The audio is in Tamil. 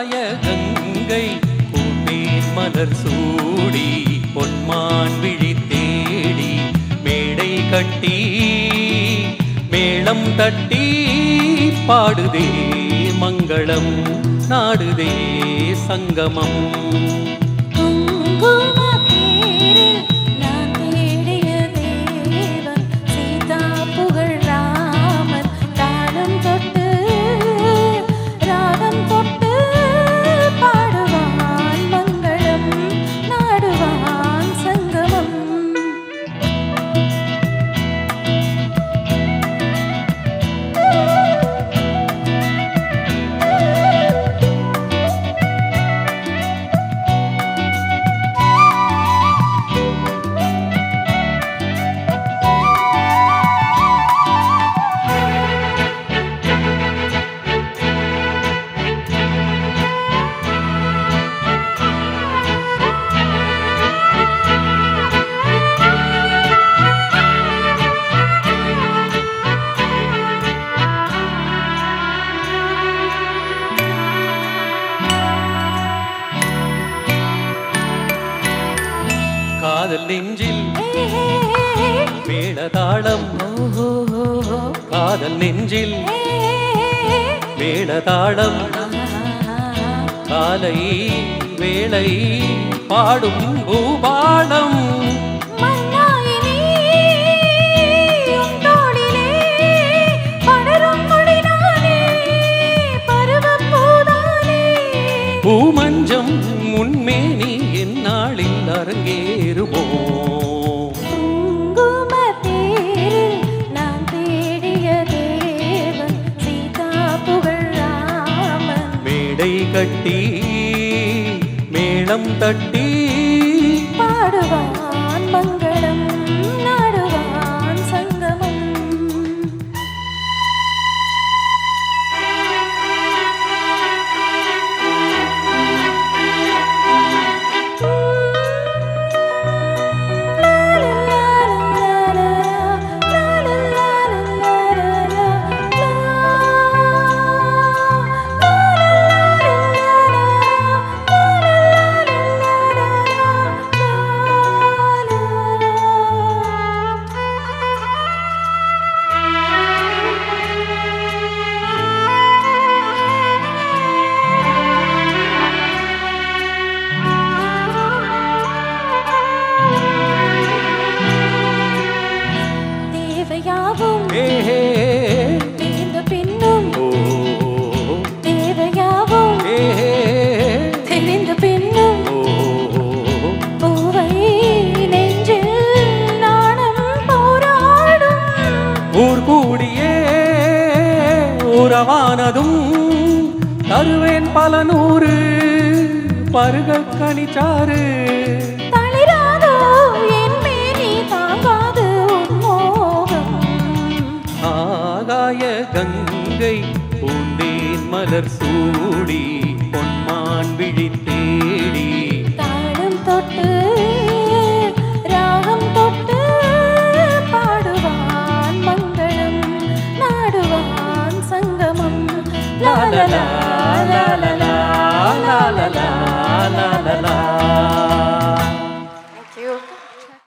ஆகாய கங்கை பூந்தேன் மலர் சூடி பொன்மான் விழி தேடி மேடை கட்டி மேளம் தட்டி பாடுதே மங்களம் நாடுதே சங்கமம். காதல் நெஞ்சில் மேளதாளம் காதல் நெஞ்சில் மேளதாளம் காலை வேளை பாடும் பூபாலம். பூமஞ்சம் முன்மேனி எந்நாளில் அரங்கேறுமோ? நான் தேடிய தேவன் சீதா புகழ் ராமன் மேடை கட்டி மேளம் தட்டி பாடுவான் மங்களம் நாடுவான் சங்கமம். தேவையாவும் பின்னும் தேவையாவும் தெரிந்த பின்னும் பூவை நெஞ்சில் நாணம் போராடும். ஊர் கூடியே உறவானதும் தருவேன் பல நூறு பருக கனிச்சாறு. தளிராதோ என் மேனி தாங்காது மோகம். ஆகாய கங்கை பூந்தேன் மலர் சூடி பொன்மான் விழி தேடி தாளம் தொட்டு ராகம் தொட்டு பாடுவான் மங்களம் நாடுவான் சங்கமம். லா லா லா.